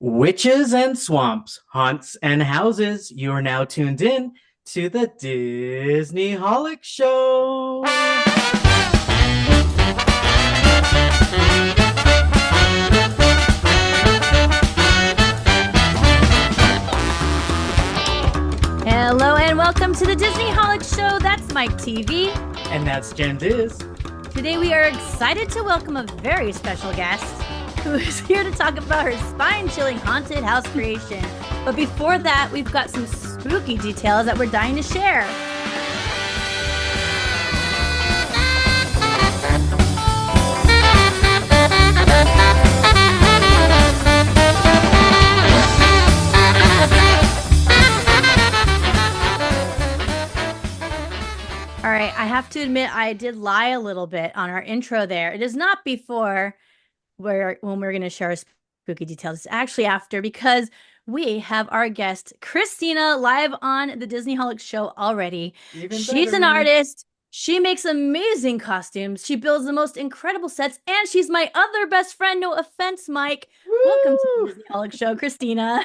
Witches and swamps, haunts and houses. You are now tuned in to the Disney Holic Show. Hello and welcome to the Disney Holic Show. That's Mike TV. And that's Jen Diz. Today we are excited to welcome a very special guest who is here to talk about her spine-chilling haunted house creation. But before that, we've got some spooky details that we're dying to share. All right, I have to admit I did lie a little bit on our intro there. It is not before when we're going to share our spooky details. It's actually after, because we have our guest Christina live on the Disney Holic Show already. She's an artist. She makes amazing costumes. She builds the most incredible sets, and she's my other best friend. No offense, Mike. Woo! Welcome to the Disney Holic Show, Christina.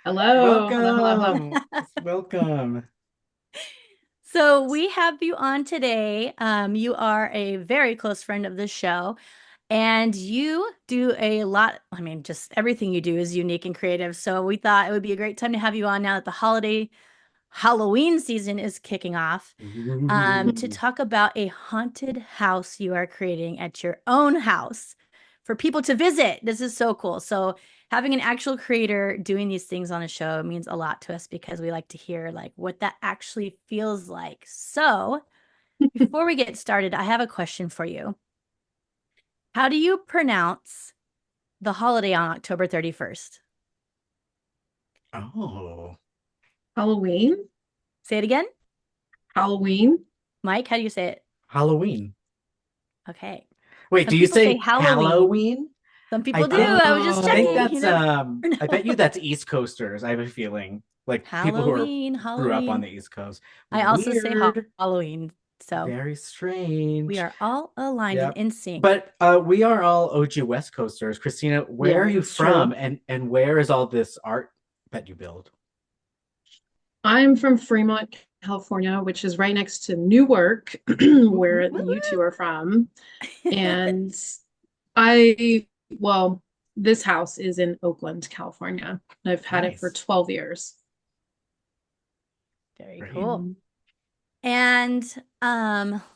Hello. Welcome. Welcome. So we have you on today. You are a very close friend of the show, and you do a lot. I mean, just everything you do is unique and creative. So we thought it would be a great time to have you on now that the Halloween season is kicking off, to talk about a haunted house you are creating at your own house for people to visit. This is so cool. So having an actual creator doing these things on a show means a lot to us, because we like to hear like what that actually feels like. So before we get started, I have a question for you. How do you pronounce the holiday on October 31st? Oh. Halloween. Say it again. Halloween. Mike, how do you say it? Halloween. Okay. Wait, Some do you people say say Halloween. Halloween? Some people do. think- I was just I checking. think that's you know? I bet you that's East Coasters. I have a feeling. Like people who Halloween, grew up Halloween. on the East Coast. I also say Weird. Halloween. So Very strange. we are all aligned Yep. and in sync. But we are all OG West Coasters. Christina, where Yeah, are you it's from? true. And where is all this art that you build? I'm from Fremont, California, which is right next to Newark, where you two are from. And well, this house is in Oakland, California. I've had it for Nice. 12 years. Very Great. cool. And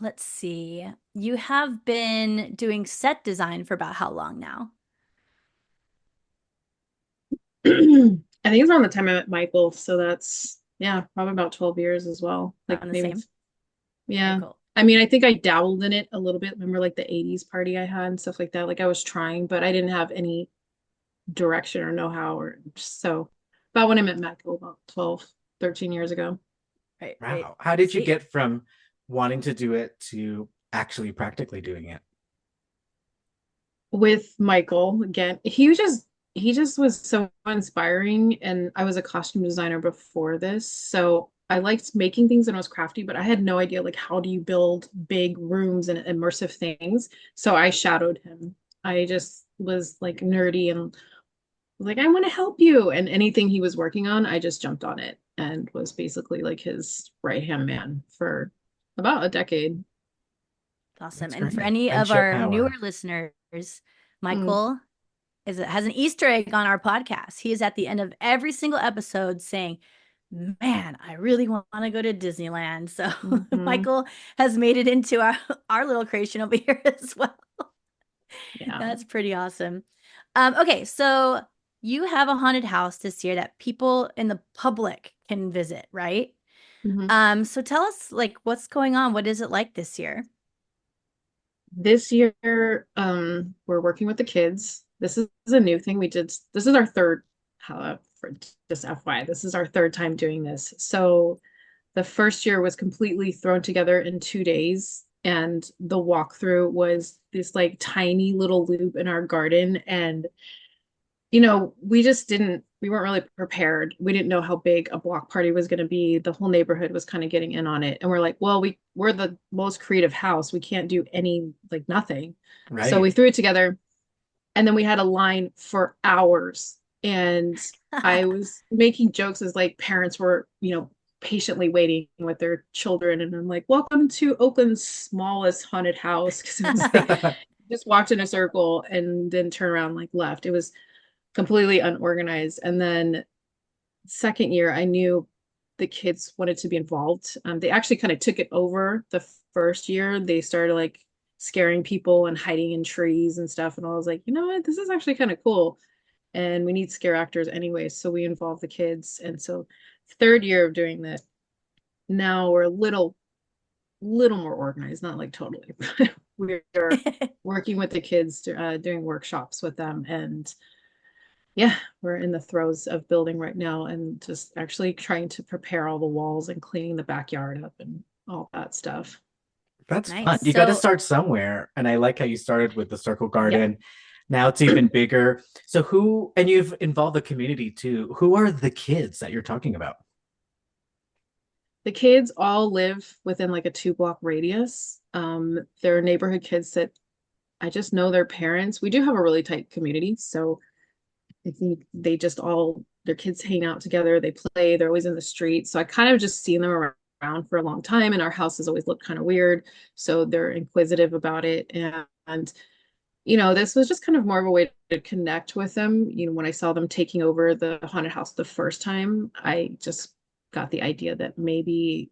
let's see. You have been doing set design for about how long now? I think it's around the time I met Michael, so that's probably about 12 years as well. Like Around the maybe same? yeah. Very cool. I mean, I think I dabbled in it a little bit. Remember like the 80s party I had and stuff like that. Like I was trying, but I didn't have any direction or know-how or so about when I met Michael about 12, 13 years ago. Right. Wow. How did you Sweet. get from wanting to do it to actually practically doing it? With Michael, again, he just was so inspiring, and I was a costume designer before this, so I liked making things and I was crafty, but I had no idea like how do you build big rooms and immersive things. So I shadowed him. I just was like nerdy and like, I want to help you. And anything he was working on, I just jumped on it and was basically like his right-hand man for about a decade. Awesome. That's And for great. any of Friendship our power. newer listeners, Michael has an Easter egg on our podcast. He is at the end of every single episode saying, "Man, I really want to go to Disneyland." So Michael has made it into our little creation over here as well. Yeah. That's pretty awesome. Okay, so you have a haunted house this year that people in the public can visit, right? Mhm. So tell us like what's going on. What is it like this year? This year, we're working with the kids. This is a new thing we did. This is our third, for just FYI, this is our third time doing this. So the first year was completely thrown together in 2 days, and the walkthrough was this like tiny little loop in our garden. And we weren't really prepared. We didn't know how big a block party was going to be. The whole neighborhood was kind of getting in on it. And we're like, well, we're the most creative house. We can't do nothing. Right. So we threw it together, and then we had a line for hours And I was making jokes as like parents were, patiently waiting with their children. And I'm like, welcome to Oakland's smallest haunted house. Cause it was like just walked in a circle and then turn around like left. It was completely unorganized. And then second year, I knew the kids wanted to be involved. They actually kind of took it over the first year. They started like scaring people and hiding in trees and stuff. And I was like, you know what? This is actually kind of cool. And we need scare actors anyway. So we involved the kids. And so third year of doing that, now we're a little more organized, not like totally, but we're working with the kids, doing workshops with them. And yeah, we're in the throes of building right now and just actually trying to prepare all the walls and cleaning the backyard up and all that stuff. That's fun. Nice. You got to So, start somewhere. And I like how you started with the circle Yep. garden. Now it's even bigger. So and you've involved the community too. Who are the kids that you're talking about? The kids all live within like a 2 block radius. They're neighborhood kids that I just know their parents. We do have a really tight community. So I think they just all, their kids hang out together. They play. They're always in the street. So I kind of just seen them around for a long time. And our house has always looked kind of weird. So they're inquisitive about it. And this was just kind of more of a way to connect with them. When I saw them taking over the haunted house the first time, I just got the idea that maybe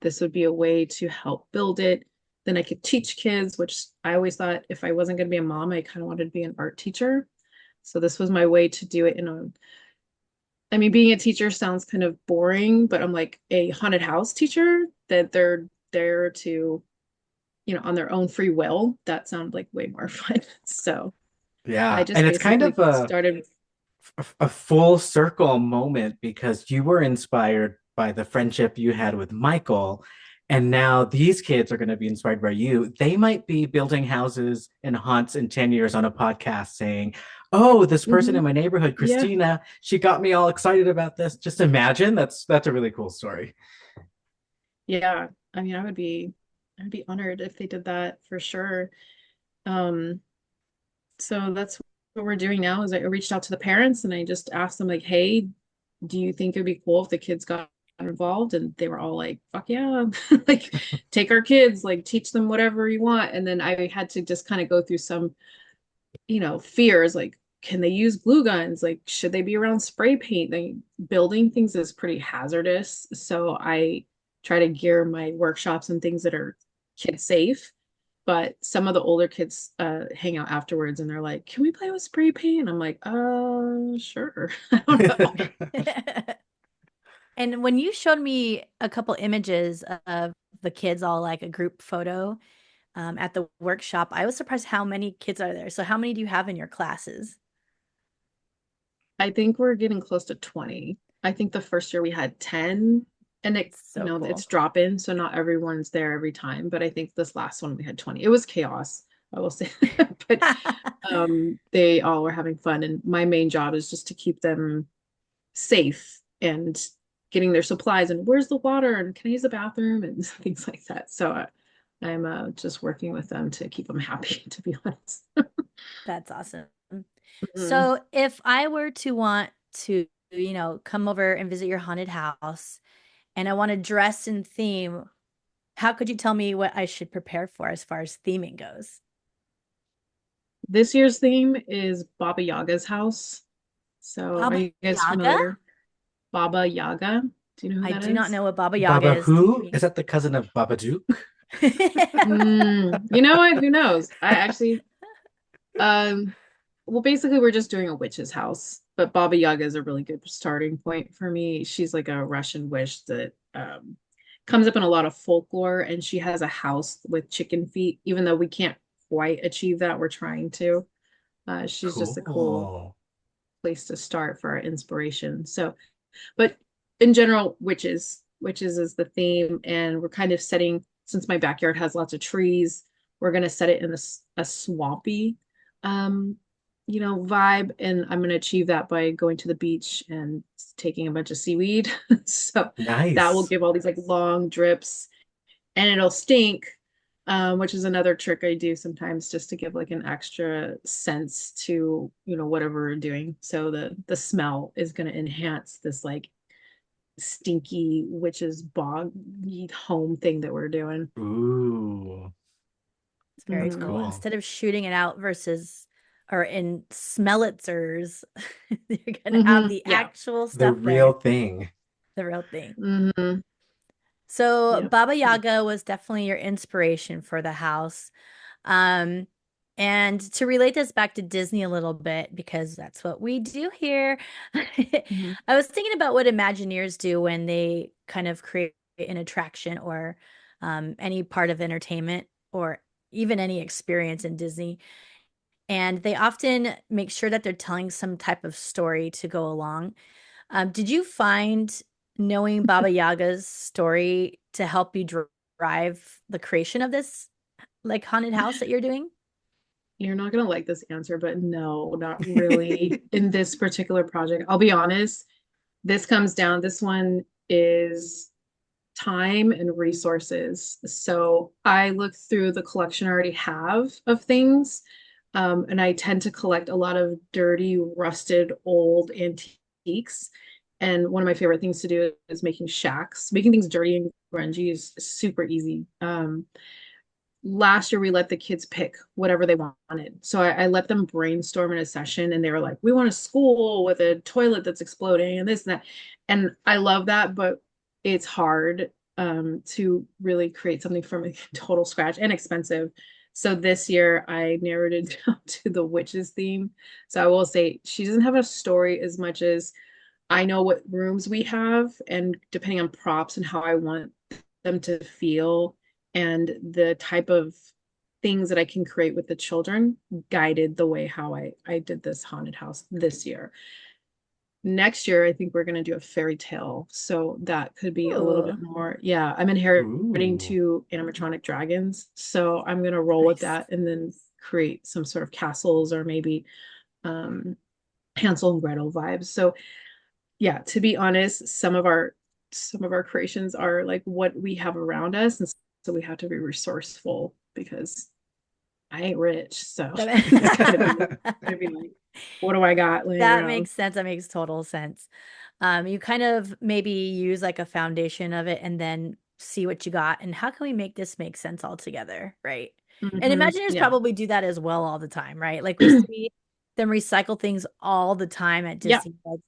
this would be a way to help build it. Then I could teach kids, which I always thought if I wasn't going to be a mom, I kind of wanted to be an art teacher. So this was my way to do it I mean, being a teacher sounds kind of boring, but I'm like a haunted house teacher that they're there to, on their own free will. That sounded like way more fun. So I Yeah. And just it's kind basically of a started. a full circle moment because you were inspired by the friendship you had with Michael. And now these kids are going to be inspired by you. They might be building houses and haunts in 10 years on a podcast saying, oh, this person in Mhm. my neighborhood, Yeah, Christina, she got me all excited about this. Just imagine that's a really cool story. yeah. I mean, I'd be honored if they did that for sure. Um, so that's what we're doing now is I reached out to the parents and I just asked them like, hey, do you think it'd be cool if the kids got involved? And they were all like, fuck yeah, like take our kids, like teach them whatever you want. And then I had to just kind of go through some, fears like, can they use glue guns? Like, should they be around spray paint? Building things is pretty hazardous. So I try to gear my workshops and things that are kid safe. But some of the older kids hang out afterwards and they're like, can we play with spray paint? And I'm like, sure. I don't know. and when you showed me a couple images of the kids all like a group photo at the workshop, I was surprised how many kids are there. So how many do you have in your classes? I think we're getting close to 20. I think the first year we had 10 and So it's cool. drop in, so not everyone's there every time, but I think this last one we had 20. It was chaos, I will say. But they all were having fun and my main job is just to keep them safe and getting their supplies and where's the water and can I use the bathroom and things like that. So I'm just working with them to keep them happy, to be honest. That's awesome. Mhm. So if I were to want to, come over and visit your haunted house and I want to dress in theme, how could you tell me what I should prepare for as far as theming goes? This year's theme is Baba Yaga's house. So are Baba you guys Yaga? familiar? Baba Yaga. Do you know who I that do not is? know what Baba Yaga Baba is. Teach who? me. Is that the cousin of Babadook? You know what? Who knows? I actually, um, well, basically, we're just doing a witch's house, but Baba Yaga is a really good starting point for me. She's like a Russian witch that comes up in a lot of folklore, and she has a house with chicken feet. Even though we can't quite achieve that, we're trying to. She's just a cool Cool. place to start for our inspiration. So, but in general, witches is the theme, and we're kind of setting since my backyard has lots of trees, we're gonna set it in a swampy, um, vibe, and I'm gonna achieve that by going to the beach and taking a bunch of seaweed. So that will Nice. give all these like long drips, and it'll stink, which is another trick I do sometimes just to give like an extra sense to, whatever we're doing. So the smell is going to enhance this like stinky witch's bog home thing that we're doing. Ooh, It's very that's Hmm. cool. cool. Instead of shooting it out versus or in smellitzers, you're gonna have Hmm. the Yeah. actual The stuff real there, thing. the real thing. Hmm. So Yep. Baba Yaga was definitely your inspiration for the house. Um, and to relate this back to Disney a little bit, because that's what we do here, Hmm. I was thinking about what Imagineers do when they kind of create an attraction or any part of entertainment or even any experience in Disney. And they often make sure that they're telling some type of story to go along. Did you find knowing Baba Yaga's story to help you drive the creation of this like haunted house that you're doing? You're not gonna like this answer, but no, not really in this particular project. I'll be honest, this one is time and resources. So I look through the collection I already have of things, and I tend to collect a lot of dirty, rusted, old antiques. And one of my favorite things to do is making shacks. Making things dirty and grungy is super easy. Last year we let the kids pick whatever they wanted. So I let them brainstorm in a session and they were like, we want a school with a toilet that's exploding and this and that. And I love that, but it's hard to really create something from a total scratch and expensive. So this year I narrowed it down to the witches theme. So I will say she doesn't have a story as much as I know what rooms we have, and depending on props and how I want them to feel and the type of things that I can create with the children guided the way how I did this haunted house this year. Next year, I think we're going to do a fairy tale. So that could be a little Ooh, bit more. Yeah, I'm inheriting Ooh. two animatronic dragons. So I'm going to roll with nice. that and then create some sort of castles or maybe um, Hansel and Gretel vibes. So yeah, to be honest, some of our creations are like what we have around us, and so we have to be resourceful because I ain't rich, so it's gonna be like, what do I got laying That around? makes sense. That makes total sense. You kind of maybe use like a foundation of it and then see what you got and how can we make this make sense all together, right? And Imagineers Yeah. probably do that as well all the time, right? Like we see them recycle things all the time at Yeah. Disney, like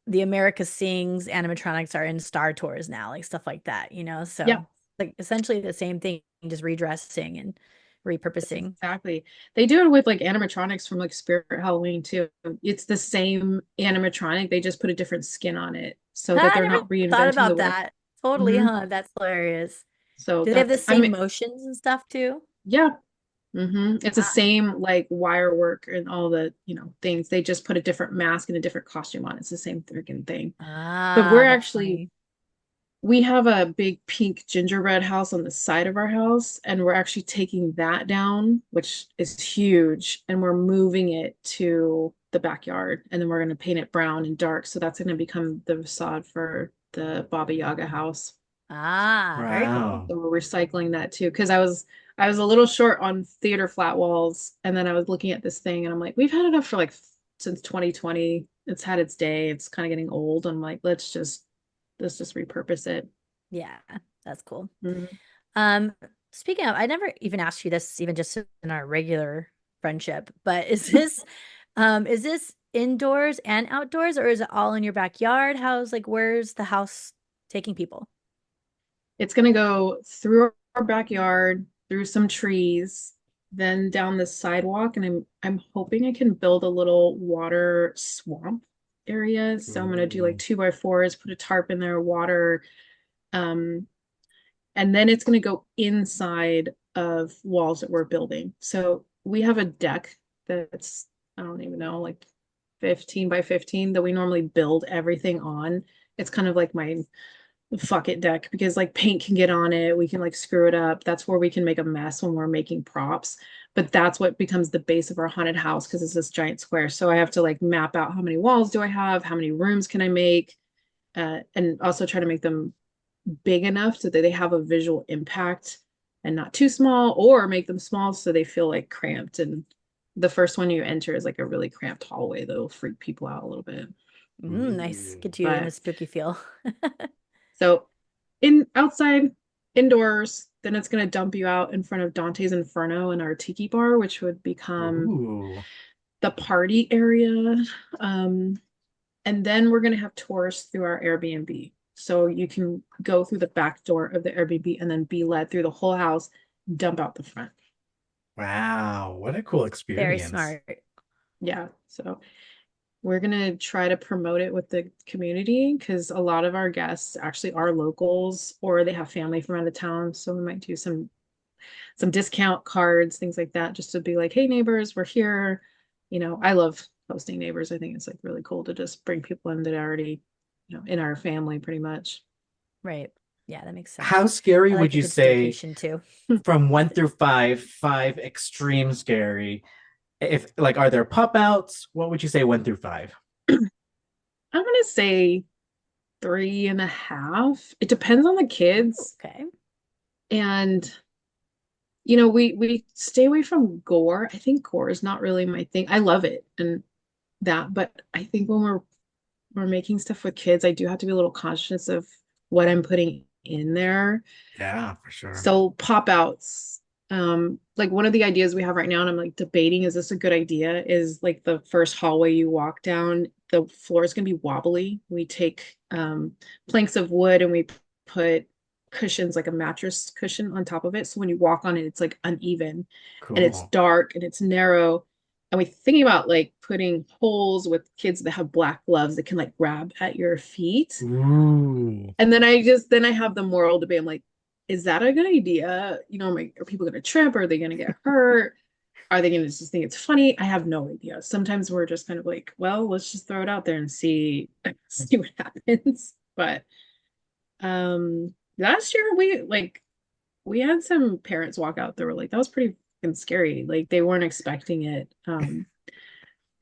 the America Sings animatronics are in Star Tours now, like stuff like that, you know? Yeah. So like essentially the same thing, just redressing and repurposing. Exactly. They do it with like animatronics from like Spirit Halloween too. It's the same animatronic, they just put a different skin on it so that I they're never not thought reinventing the about wheel. that. Totally, Hmm. huh? That's hilarious. So Do they have the that's I same mean, motions and stuff too? yeah. It's the Ah, same like wire work and all the, things. They just put a different mask and a different costume on. It's the same freaking thing. But that's funny. we have a big pink gingerbread house on the side of our house, and we're actually taking that down, which is huge, and we're moving it to the backyard, and then we're going to paint it brown and dark. So that's going to become the facade for the Baba Yaga house. Very cool. Wow. So we're recycling that too. Because I was a little short on theater flat walls, and then I was looking at this thing, and I'm like, we've had enough for like since 2020. It's had its day. It's kind of getting old. I'm like, let's just repurpose it. Yeah, that's cool. Mhm. Um, Speaking of, I never even asked you this even just in our regular friendship, but is this indoors and outdoors or is it all in your backyard? Where's the house taking people? It's gonna go through our backyard, through some trees, then down the sidewalk, and I'm hoping I can build a little water swamp area. So I'm gonna do like Ooh. 2x4s, put a tarp in there, water, um, and then it's going to go inside of walls that we're building. So we have a deck that's, I don't even know, like 15 by 15 that we normally build everything on. It's kind of like my fuck it deck because like paint can get on it. We can like screw it up. That's where we can make a mess when we're making props. But that's what becomes the base of our haunted house because it's this giant square. So I have to like map out how many walls do I have? How many rooms can I make? And also try to make them big enough so that they have a visual impact. and not too small, or make them small so they feel like cramped. And the first one you enter is like a really cramped hallway that'll freak people out a little bit. Nice. Ooh. Get you in a But spooky feel. so in outside, indoors, then it's gonna dump you out in front of Dante's Inferno and our tiki bar, which would become Ooh. the party area. Um, and then we're gonna have tours through our Airbnb. So you can go through the back door of the Airbnb and then be led through the whole house, dump out the front. Wow, what a cool Very experience. smart. Yeah. So we're gonna try to promote it with the community because a lot of our guests actually are locals or they have family from out of town. So we might do some discount cards, things like that, just to be like, hey neighbors, we're here. I love hosting neighbors. I think it's like really cool to just bring people in that are already, in our family pretty much. Right. Yeah, that makes How sense. scary I would like a you good say staycation too. from one through five, five extreme scary? If like, are there pop outs? What would you say one through five? I'm gonna say 3.5. It depends on the kids. Okay. And we stay away from gore. I think gore is not really my thing. I love it and that, but I think when we're making stuff with kids, I do have to be a little conscious of what I'm putting in there. Yeah, for sure. So pop outs, like one of the ideas we have right now, and I'm like debating, is this a good idea? Is like the first hallway you walk down, the floor is gonna be wobbly. We take planks of wood and we put cushions, like a mattress cushion on top of it. So when you walk on it, it's like uneven and it's Cool. dark and it's narrow. And we're thinking about like putting holes with kids that have black gloves that can like grab at your feet. Ooh. And then I have the moral debate. I'm like, is that a good idea? Are people gonna trip? Are they gonna get hurt? Are they gonna just think it's funny? I have no idea. Sometimes we're just kind of like, well, let's just throw it out there and see what happens. But last year we had some parents walk out that were like, that was pretty fucking scary. Like they weren't expecting it.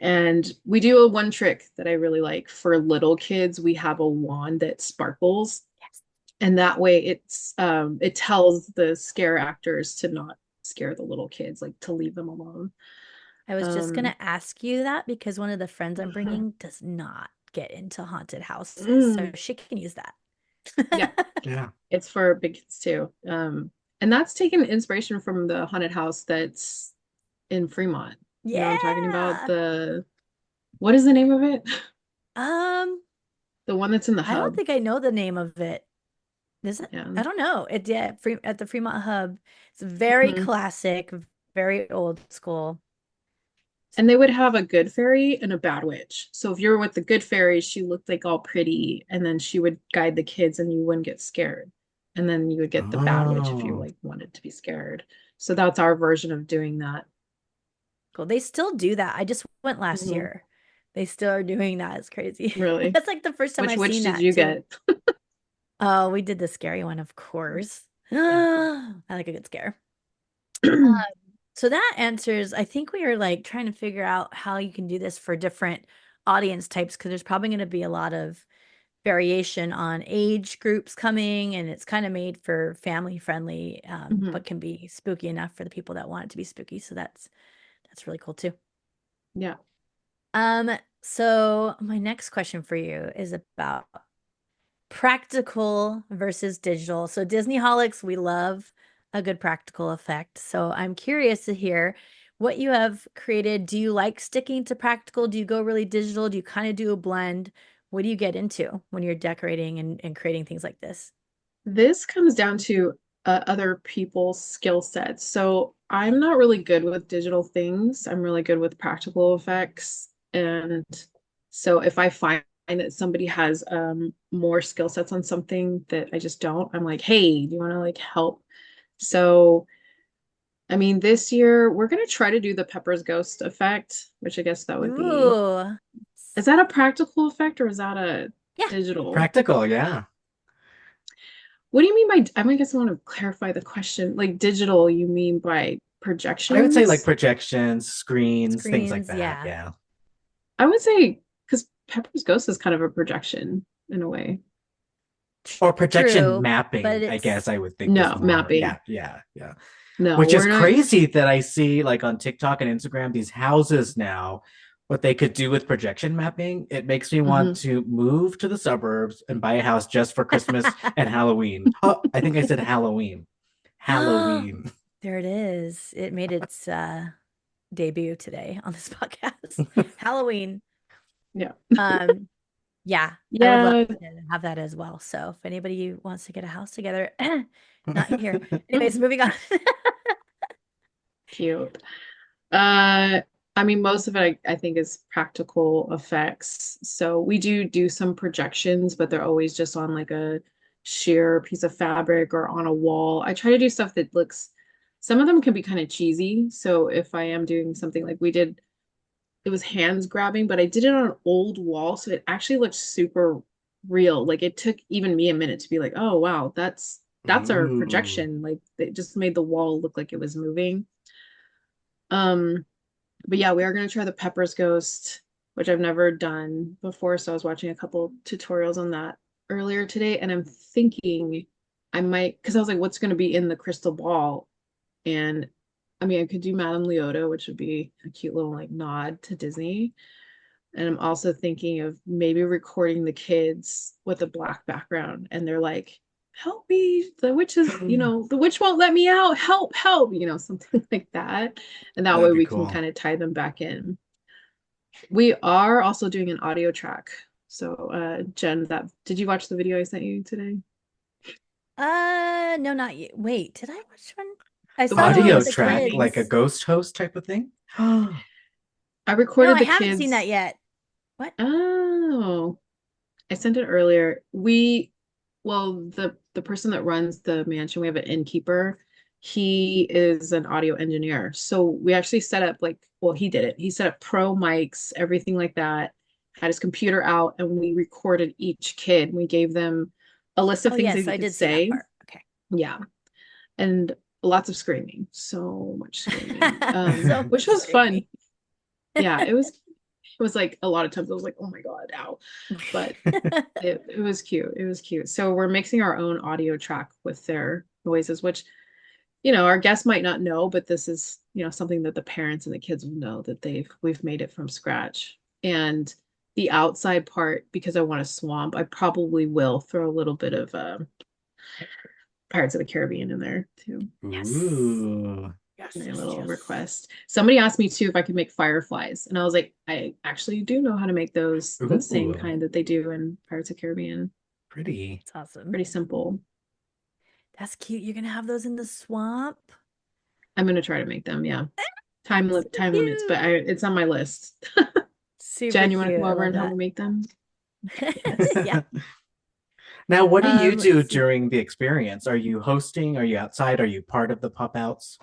And we do a one trick that I really like for little kids. We have a wand that sparkles, Yes. and that way it tells the scare actors to not scare the little kids, like to leave them alone. I was just Um, gonna ask you that because one of the friends I'm bringing does not get into haunted houses, so mm, she can use that. yeah, Yeah. it's for big kids too. And that's taken inspiration from the haunted house that's in Fremont. You know what I'm talking about? Yeah. What is the name of it? Um, The one that's in the I don't hub. think I know the name of it. Is it? Yeah. I don't know. At the Fremont Hub. It's very Mhm. classic, very old school. And they would have a good fairy and a bad witch. So if you were with the good fairy, she looked like all pretty, and then she would guide the kids and you wouldn't get scared. And then you would get the bad witch if you Oh. like wanted to be scared. So that's our version of doing that. Cool. They still do that. I just went last Mhm. year. They still are doing that. It's crazy. Really. That's like the first time Which I've witch seen did that you too. get? Oh, we did the scary one, of course. Yeah. I like a good scare. So that answers, I think we are like trying to figure out how you can do this for different audience types because there's probably going to be a lot of variation on age groups coming, and it's kind of made for family friendly, Mhm. but can be spooky enough for the people that want it to be spooky. So that's really cool too. Yeah. Um, so my next question for you is about practical versus digital. So Disneyholics, we love a good practical effect. So I'm curious to hear what you have created. Do you like sticking to practical? Do you go really digital? Do you kind of do a blend? What do you get into when you're decorating and creating things like this? This comes down to other people's skill sets. So I'm not really good with digital things. I'm really good with practical effects. And so if I find that somebody has more skill sets on something that I just don't, I'm like, hey, do you want to like help? So I mean, this year we're gonna try to do the Pepper's Ghost effect, which I guess that would be. Ooh. Is that a practical effect or is that a Yeah. digital? Practical, yeah. What do you mean by, I guess I want to clarify the question. Like digital, you mean by I would say like projections? projections, screens, things like Screens, that. yeah. Yeah. I would say because Pepper's Ghost is kind of a projection in a way. Or projection True, but mapping, I it's guess I would think is No, more. mapping. Yeah, yeah, yeah. No, Which is we're not. crazy that I see like on TikTok and Instagram these houses now, what they could do with projection mapping. It makes me want Mhm. to move to the suburbs and buy a house just for Christmas and Halloween. Oh, I think I said Halloween. Halloween. there it is. It made its debut today on this podcast. Halloween. Yeah. Um, yeah, I would love Yeah. to have that as well. So if anybody wants to get a house together, not here. Anyways, moving on. Cute. Uh, I mean, most of it I think is practical effects. So we do some projections, but they're always just on like a sheer piece of fabric or on a wall. I try to do stuff that looks, some of them can be kind of cheesy. So if I am doing something like we did, it was hands grabbing, but I did it on an old wall, so it actually looked super real. Like it took even me a minute to be like, oh wow, that's our Ooh. projection. Like it just made the wall look like it was moving. Um, but yeah, we are gonna try the Peppers Ghost, which I've never done before. So I was watching a couple tutorials on that earlier today, and I'm thinking I might, because I was like, what's gonna be in the crystal ball? And I mean, I could do Madame Leota, which would be a cute little like nod to Disney. And I'm also thinking of maybe recording the kids with a black background, and they're like, help me, the witch is, the witch won't let me out, help, help, something like that. And that way That'd be we can cool. kind of tie them back in. We are also doing an audio track. So Jen, that did you watch the video I sent you today? No, not yet. Wait, did I watch one? I The saw one the on one the Audio with the track, like a kids. screaming. ghost host type of thing. I No, recorded I the haven't seen that kids. yet. What? Oh, I sent it earlier. Well, the person that runs the mansion, we have an innkeeper. He is an audio engineer. So we actually set up like, well, he did it. He set up pro mics, everything like that, had his computer out, and we recorded each kid. We gave them a list of Oh, things that yes, he I could did see that say. part. Okay. Yeah. And lots of screaming. So much screaming. So Which much was fun. screaming. Yeah, it was like a lot of times I was like, oh my God, ow. But it was cute. It was cute. So we're mixing our own audio track with their noises, which, our guests might not know, but this is, something that the parents and the kids will know that we've made it from scratch. And the outside part, because I want a swamp, I probably will throw a little bit of Pirates of the Caribbean in there too. Yes. Ooh. Yes, My yes, little yes. request. Somebody asked me too if I could make fireflies, and I was like, I actually do know how to make those the same Ooh. kind that they do in Pirates of the Caribbean. Pretty. It's awesome. Pretty simple. That's cute. You're gonna have those in the swamp. I'm gonna try to make them. Yeah, So time limits, but cute. it's on my list. Super Jen, you want to cute. come I over love and help me that. make them? Yes. Yeah. Now, what do you Let's do see. during the experience? Are you hosting? Are you outside? Are you part of the pop outs?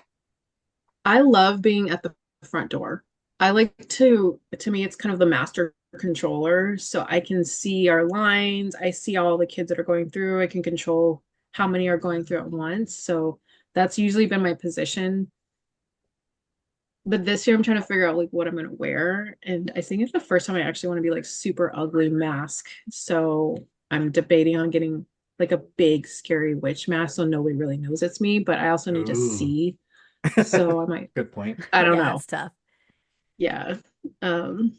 I love being at the front door. I like to me, it's kind of the master controller. So I can see our lines. I see all the kids that are going through. I can control how many are going through at once. So that's usually been my position. But this year I'm trying to figure out like what I'm gonna wear. And I think it's the first time I actually want to be like super ugly mask. So I'm debating on getting like a big scary witch mask so nobody really knows it's me, but I also need to Ooh. see. So I might, Good point. I don't Yeah, know. it's tough. Yeah. Um,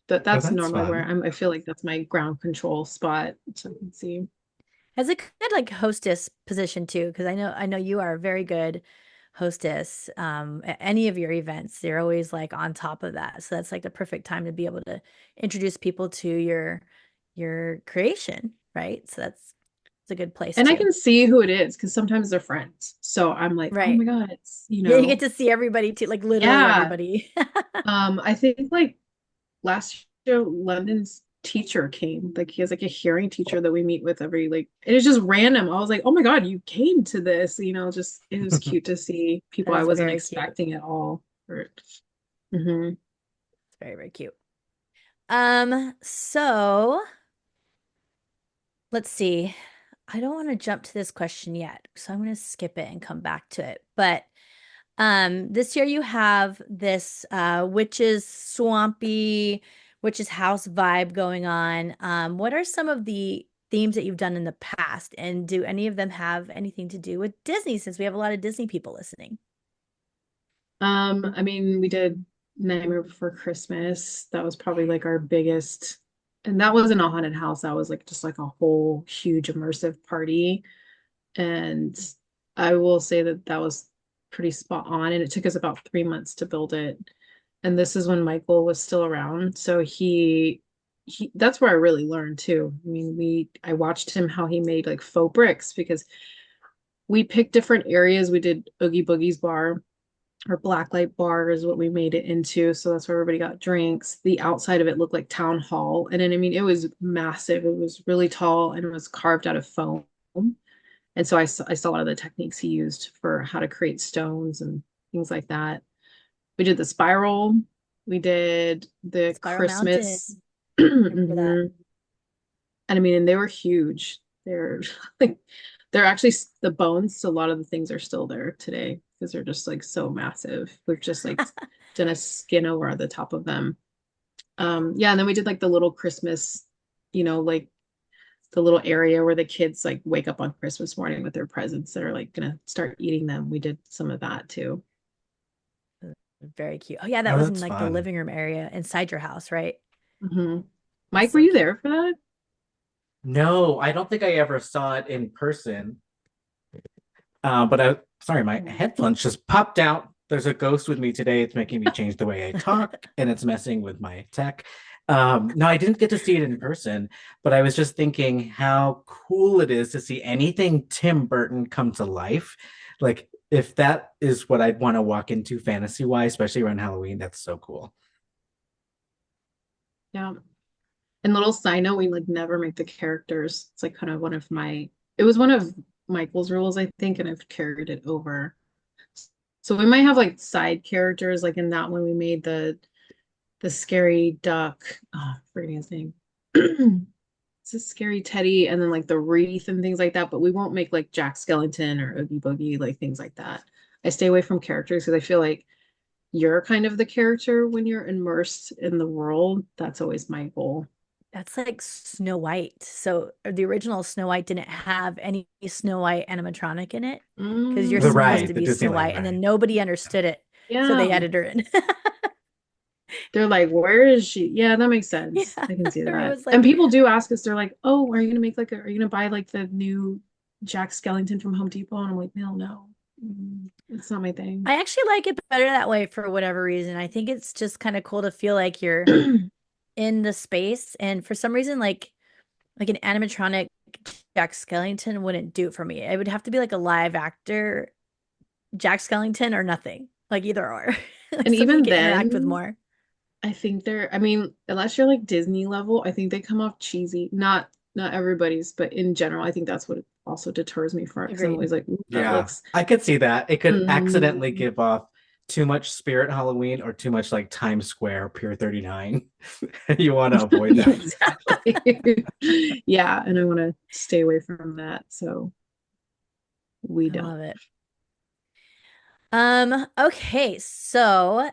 but Well, that's that's normally where fun. I feel like that's my ground control spot. So I can see. As a good like hostess position too, because I know you are a very good hostess. At any of your events, you're always like on top of that. So that's like the perfect time to be able to introduce people to your creation, right? So that's it's a good place And I too. can see who it is because sometimes they're friends. So I'm like, oh Right. my God, Yeah, you get to see everybody too, like literally yeah. everybody. I think like last year London's teacher came. Like he has like a hearing teacher that we meet with every like it is just random. I was like, oh my God, you came to this, just it was cute to see people That I is wasn't very cute. expecting at all. Mhm. It's very, very cute. So let's see. I don't want to jump to this question yet, so I'm going to skip it and come back to it. But this year you have this witch's swampy, witch's house vibe going on. What are some of the themes that you've done in the past? And do any of them have anything to do with Disney, since we have a lot of Disney people listening? I mean, we did Nightmare Before Christmas. That was probably like our biggest, and that wasn't a haunted house. That was like just like a whole huge immersive party. And I will say that that was pretty spot on. And it took us about 3 months to build it. And this is when Michael was still around. So he that's where I really learned too. I mean, I watched him how he made like faux bricks because we picked different areas. We did Oogie Boogie's bar or Blacklight bar is what we made it into. So that's where everybody got drinks. The outside of it looked like town hall. And then I mean it was massive. It was really tall and it was carved out of foam. And so I saw a lot of the techniques he used for how to create stones and things like that. We did the spiral. We did the Spiral Christmas. Mountain. Remember that? Mhm. And I mean, and they were huge. They're like, they're actually the bones. So a lot of the things are still there today because they're just like so massive. We've just like done a skin over the top of them. Yeah, and then we did like the little Christmas, like the little area where the kids like wake up on Christmas morning with their presents that are like gonna start eating them. We did some of that too. Very cute. Oh yeah, that Oh, was in that's like the fun. living room area inside your house, right? Hmm. That's Mike, were so you cute. there for that? No, I don't think I ever saw it in person. But sorry, my headphones just popped out. There's a ghost with me today. It's making me change the way I talk, and it's messing with my tech. No, I didn't get to see it in person, but I was just thinking how cool it is to see anything Tim Burton come to life. Like, if that is what I'd want to walk into fantasy wise, especially around Halloween, that's so cool. Yeah. And little side note, we like never make the characters. It's like kind of it was one of Michael's rules, I think, and I've carried it over. So we might have like side characters, like in that one we made the scary duck. Oh, I'm forgetting his name. It's a scary teddy, and then like the wreath and things like that. But we won't make like Jack Skellington or Oogie Boogie, like things like that. I stay away from characters because I feel like you're kind of the character when you're immersed in the world. That's always my goal. That's like Snow White. So the original Snow White didn't have any Snow White animatronic in it because you're The supposed Mm, ride, to the be Snow Disneyland White, and then ride. nobody understood it, so yeah. they added her in. They're like, where is she? Yeah, that makes sense. Yeah, I can see that. everyone's And like, people do ask us, they're like, oh, are you gonna make are you gonna buy like the new Jack Skellington from Home Depot? And I'm like, no. It's not my thing. I actually like it better that way for whatever reason. I think it's just kind of cool to feel like you're in the space, and for some reason, like an animatronic Jack Skellington wouldn't do it for me. It would have to be like a live actor Jack Skellington or nothing, like either or, like And something you even can interact with then, more. I think I mean, unless you're like Disney level, I think they come off cheesy. Not everybody's, but in general, I think that's what also deters me from it because I'm Agreed. always like, ooh, that Yeah, looks I could see that. It could accidentally mm. give off too much Spirit Halloween or too much like Times Square Pier 39. You want to avoid Yeah, that. exactly. Yeah, and I want to stay away from that, so we I don't. love it. Okay, so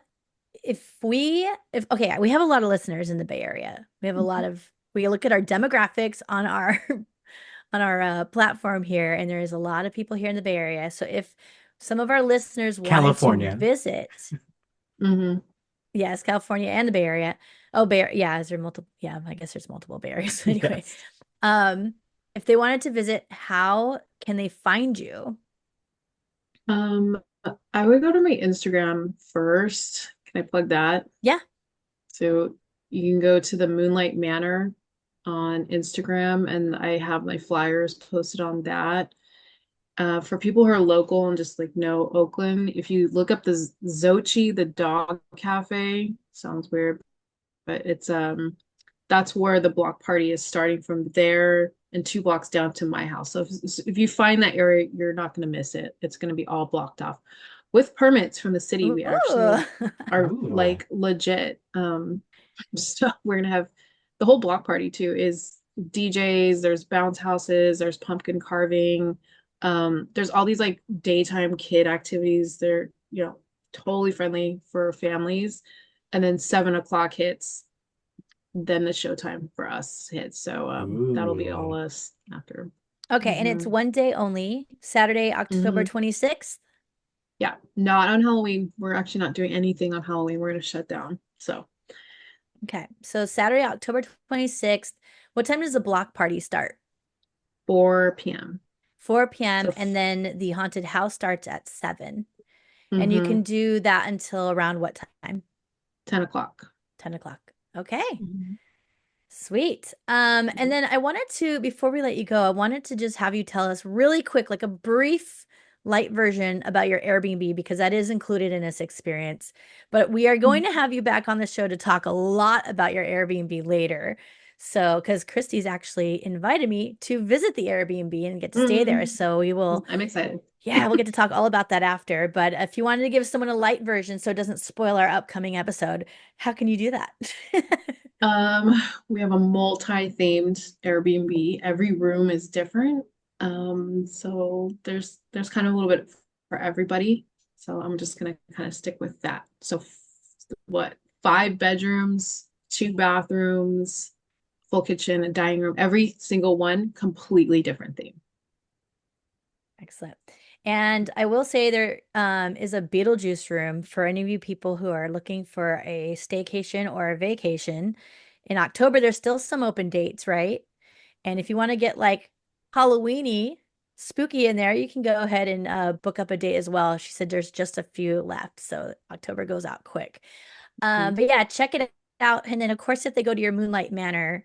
if okay, we have a lot of listeners in the Bay Area. We have a lot of we look at our demographics on our on our platform here, and there is a lot of people here in the Bay Area. So if some of our listeners wanted to California. visit, Hmm. yes, California and the Bay Area. Yeah, is there multiple? Yeah, I guess there's multiple Bay Areas. Anyway, Yes. um, if they wanted to visit, how can they find you? Um, I would go to my Instagram first. Can I plug that? Yeah, So you can go to the Moonlight Manor on Instagram, and I have my flyers posted on that. For people who are local and just like know Oakland, if you look up the Zochi, the dog cafe, sounds weird, but it's that's where the block party is starting from there and 2 blocks down to my house. So if you find that area, you're not going to miss it. It's going to be all blocked off. With permits from the city, we ooh, actually are Ooh. like legit. So we're gonna have the whole block party too is DJs, there's bounce houses, there's pumpkin carving, there's all these like daytime kid activities. They're, totally friendly for families. And then 7 o'clock hits. then the showtime for us hits. So that'll be all Ooh. us after. Okay, and it's Hmm. one day only, Saturday, October Hmm. 26th. Yeah, not on Halloween. We're actually not doing anything on Halloween. We're gonna shut down. So Okay, so Saturday, October 26th. What time does the block party start? 4 p.m. 4 p.m. So And then the haunted house starts at 7. And you mm-hmm, can do that until around what time? 10 o'clock. 10 o'clock. Okay. Mhm. Sweet. And then I wanted to, before we let you go, I wanted to just have you tell us really quick, like a brief, light version about your Airbnb, because that is included in this experience. But we are going to have you back on the show to talk a lot about your Airbnb later. So, because Christy's actually invited me to visit the Airbnb and get to stay there. Mm, So we will, I'm excited. yeah, we'll get to talk all about that after. But if you wanted to give someone a light version so it doesn't spoil our upcoming episode, how can you do that? Um, we have a multi-themed Airbnb. Every room is different. So there's kind of a little bit for everybody. So I'm just gonna kind of stick with that. So what, 5 bedrooms, 2 bathrooms, full kitchen, a dining room, every single one completely different theme. Excellent. And I will say there is a Beetlejuice room for any of you people who are looking for a staycation or a vacation. In October, there's still some open dates, right? And if you want to get like Halloweeny, spooky in there, you can go ahead and book up a date as well. She said there's just a few left, so October goes out quick. Mhm. But yeah, check it out. And then, of course, if they go to your Moonlight Manor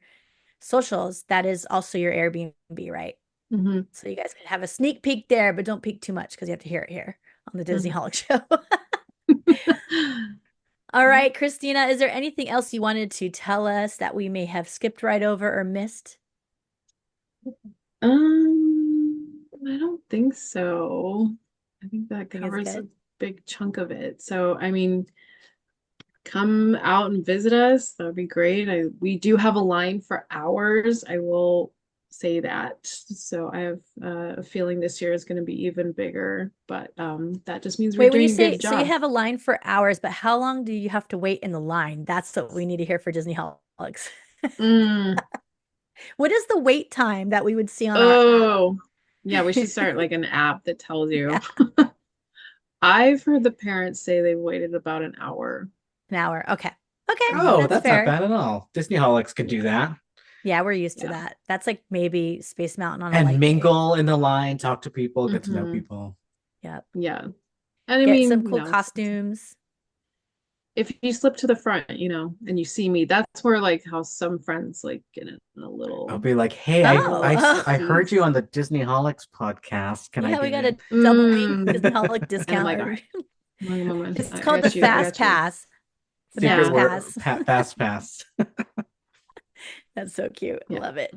socials, that is also your Airbnb, right? Mhm. So you guys can have a sneak peek there, but don't peek too much because you have to hear it here on the Disney Mhm. Holic Show. All right, Christina, is there anything else you wanted to tell us that we may have skipped right over or missed? I don't think so. I think I that think it's covers a good. big chunk of it. So, I mean, come out and visit us. That would be great. We do have a line for hours. I will say that. So I have a feeling this year is going to be even bigger, but that just means we're Wait, when you doing a say good so you job. have a line for hours, but how long do you have to wait in the line? That's what we need to hear for Disney Holics. Mm. What is the wait time that we would see on our app? Oh, yeah, we should start like an app that tells you. Yeah, I've heard the parents say they waited about an hour. an hour. Okay. Okay, Oh, Hmm. that's that's not fair. bad at all. Disney Holics can do Yeah. that. Yeah, we're used to Yeah. that. That's like maybe Space Mountain on a And light day. mingle in the line, talk to people, get to know Hmm. people. Yep. Yeah. And I Get some mean, cool costumes. if you slip to the front, and you see me, that's where like how some friends like get in a I'll little be like, hey, Oh, I nosy. heard you on the Disney Holics podcast. Can I yeah, we get got in? a double wing Disney Mm. Holic And I'm discount. like, all Or right, mama, it's I called the got you, I Fast got you. Pass. The Secret Max Yeah, word, Pass. fast pass. That's so cute. I yeah. love it.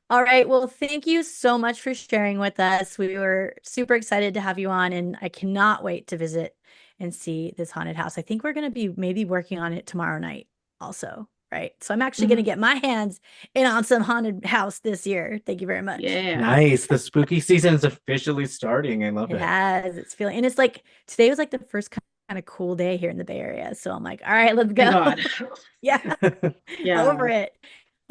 All right. Well, thank you so much for sharing with us. We were super excited to have you on, and I cannot wait to visit and see this haunted house. I think we're going to be maybe working on it tomorrow night also, right? So I'm actually going to Mhm. get my hands in on some haunted house this year. Thank you very much. Yeah. Nice. The spooky season is officially starting. I love It it. has. It's feeling, and it's like today was like the first kind of cool day here in the Bay Area. So I'm like, all right, let's My go. God. Yeah, over Yeah, it.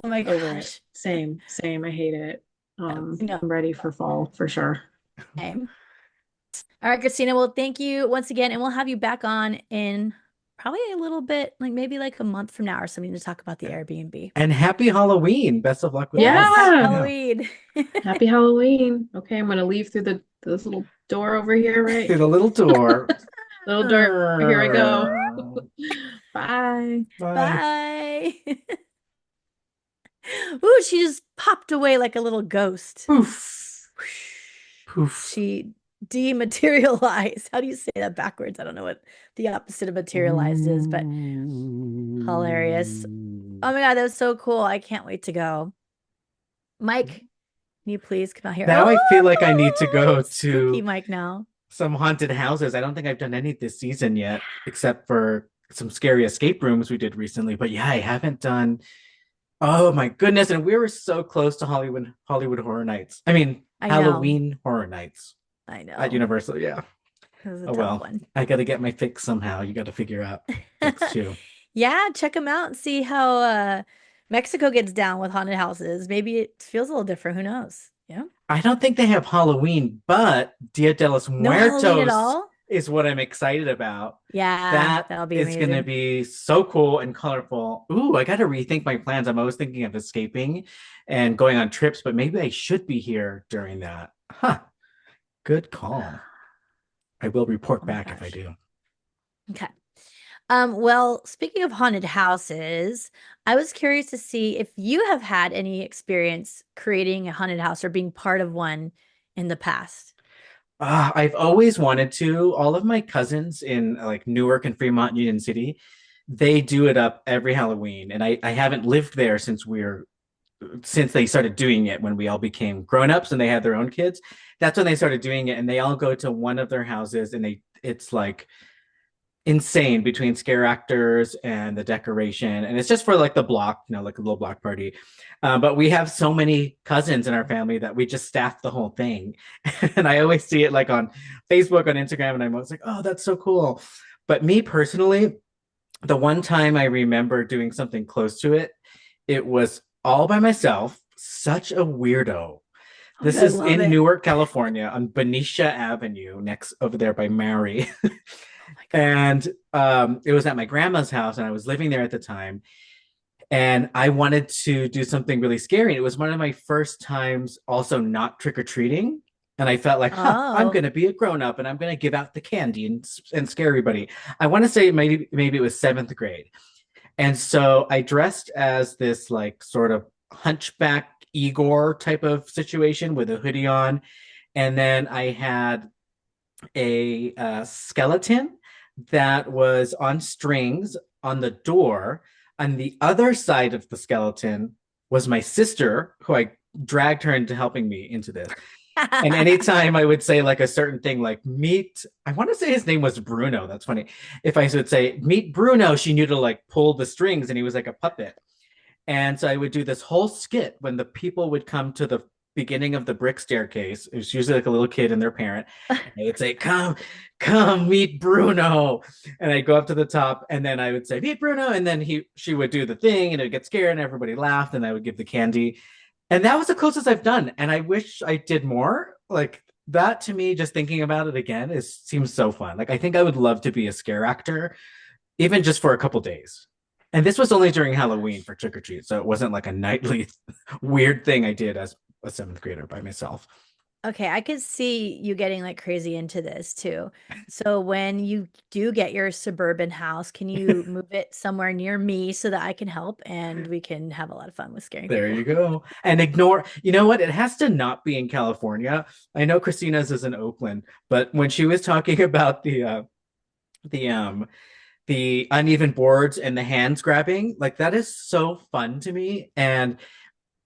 Oh my over it. gosh. Same. I hate it. No. I'm ready for fall for sure. Same. All right, Christina. Well, thank you once again, and we'll have you back on in probably a little bit, like maybe like a month from now or something to talk about the Airbnb. And happy Halloween. Best of luck with Yes, all. happy Yeah. Yeah. Halloween. Happy Halloween. Okay, I'm gonna leave through the this little door over here, right? Through the little door. Little door. Here I go. Bye. Bye. Bye. Ooh, she just popped away like a little ghost. Poof. Poof. She dematerialized. How do you say that backwards? I don't know what the opposite of materialized is, but hilarious. Oh my God, that was so cool. I can't wait to go. Mike, can you please come out here? Now I feel like I need to Oh, go spooky to Mike now. some haunted houses. I don't think I've done any this season yet, except for some scary escape rooms we did recently. But yeah, I haven't done. Oh my goodness. And we were so close to Hollywood Horror Nights. I mean, I know. Halloween Horror Nights I at know. Universal. Yeah. It was a Oh tough well. one. I gotta get my fix somehow. You gotta figure out fix too. Yeah, check them out and see how Mexico gets down with haunted houses. Maybe it feels a little different. Who knows? Yeah. I don't think they have Halloween, but Dia de los No Halloween at Muertos all? is what I'm excited about. Yeah, That that'll be is going to amazing. be so cool and colorful. Ooh, I got to rethink my plans. I'm always thinking of escaping and going on trips, but maybe I should be here during that. Huh. Good call. I will report Oh my back if I gosh. do. Okay. Well, speaking of haunted houses, I was curious to see if you have had any experience creating a haunted house or being part of one in the past. I've always wanted to. All of my cousins in like Newark and Fremont, Union City, they do it up every Halloween, and I haven't lived there since they started doing it when we all became grown-ups and they had their own kids. That's when they started doing it, and they all go to one of their houses, and it's like insane between scare actors and the decoration, and it's just for like the block, like a little block party. But we have so many cousins in our family that we just staff the whole thing. And I always see it like on Facebook, on Instagram, and I'm always like, oh, that's so cool. But me personally, the one time I remember doing something close to it, it was all by myself, such a weirdo. Oh, This I is love in it. Newark, California, on Benicia Avenue, next over there by Mary. Oh my God. And it was at my grandma's house, and I was living there at the time. And I wanted to do something really scary. It was one of my first times also not trick or treating. And I felt like, I'm Oh, going to be a grown up and I'm going to give out the candy and scare everybody. I want to say maybe it was seventh grade. And so I dressed as this like sort of hunchback Igor type of situation with a hoodie on. And then I had a skeleton that was on strings on the door. On the other side of the skeleton was my sister, who I dragged her into helping me into this. And anytime I would say like a certain thing, like meet, I want to say his name was Bruno. That's funny. If I would say meet Bruno, she knew to like pull the strings, and he was like a puppet. And so I would do this whole skit when the people would come to the beginning of the brick staircase. It was usually like a little kid and their parent. And they would say, come meet Bruno. And I'd go up to the top, and then I would say, meet Bruno. And then she would do the thing, and it would get scared and everybody laughed, and I would give the candy. And that was the closest I've done. And I wish I did more. Like that to me, just thinking about it again, seems so fun. Like I think I would love to be a scare actor, even just for a couple days. And this was only during Halloween for trick or treat, so it wasn't like a nightly weird thing I did as a seventh grader by myself. okay. I could see you getting like crazy into this too. So when you do get your suburban house, can you move it somewhere near me so that I can help and we can have a lot of fun with scaring There people? you go. And ignore, you know what? It has to not be in California. I know Christina's is in Oakland, but when she was talking about the the uneven boards and the hands grabbing, like that is so fun to me. And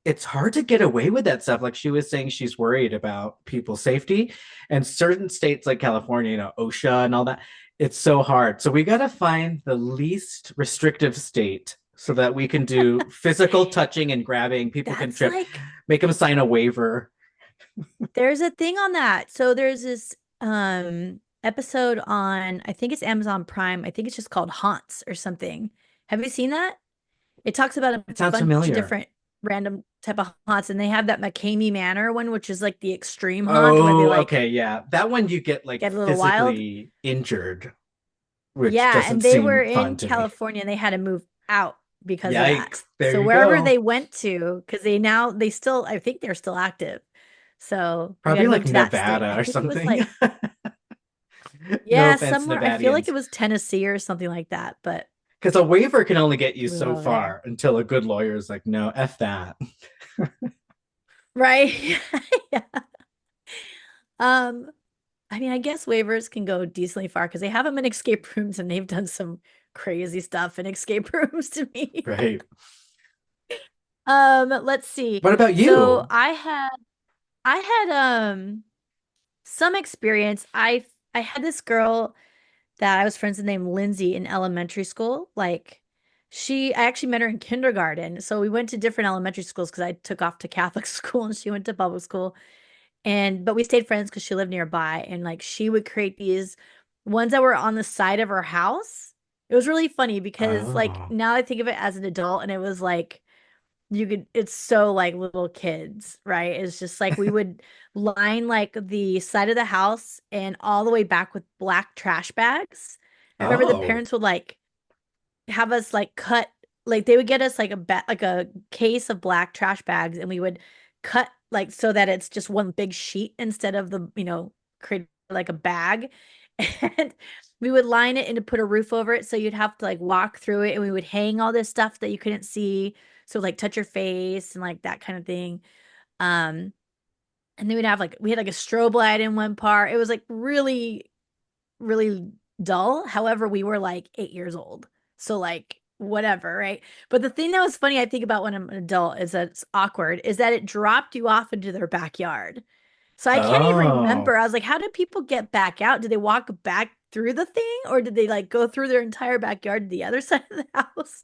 it's hard to get away with that stuff. Like she was saying, she's worried about people's safety. And certain states like California, OSHA and all that, it's so hard. So we got to find the least restrictive state so that we can do physical touching and grabbing. People can That's trip, like make them sign a waiver. there's a thing on that. So there's this episode on I think it's Amazon Prime. I think it's just called Haunts or something. Have you seen that? It talks about a It sounds bunch of familiar. different random type of haunts, and they have that McCamey Manor one, which is like the extreme haunt where they Oh, like okay. Yeah. That one you get like get a little wild. physically injured, which Yeah, doesn't and they were seem fun in to me. California and they had to move out because of that. Yikes. There So you wherever go. they went to, because they still I think they're still active. So we had Probably to move like to that state. Nevada I or think it was something. like, No yeah, offense, somewhere I feel like Nevadians. it was Tennessee or something like that, but Because a waiver can only get you we went so over there. far until a good lawyer is like, no, F that. Right. Yeah. Um, I mean, I guess waivers can go decently far because they have them in escape rooms and they've done some crazy stuff in escape rooms to me. Right. Let's see. What about So you? I had some experience. I had this girl that I was friends with named Lindsay in elementary school. Like I actually met her in kindergarten. So we went to different elementary schools because I took off to Catholic school and she went to public school. But we stayed friends because she lived nearby. And like she would create these ones that were on the side of her house. It was really funny because like Oh, now I think of it as an adult and it was like you could, it's so like little kids, right? It's just like we would line like the side of the house and all the way back with black trash bags. I remember the Oh. parents would like have us like cut, like they would get us like like a case of black trash bags, and we would cut like so that it's just one big sheet instead of the, create like a bag. And we would line it and to put a roof over it, so you'd have to like walk through it, and we would hang all this stuff that you couldn't see, so like touch your face and like that kind of thing. um and then we had like a strobe light in one part. It was like really, really dull. However, we were like 8 years old. So like whatever, right? But the thing that was funny, I think about when I'm an adult is that it's awkward, is that it dropped you off into their backyard. So I can't even Oh. remember. I was like, how did people get back out? Did they walk back through the thing, or did they like go through their entire backyard to the other side of the house?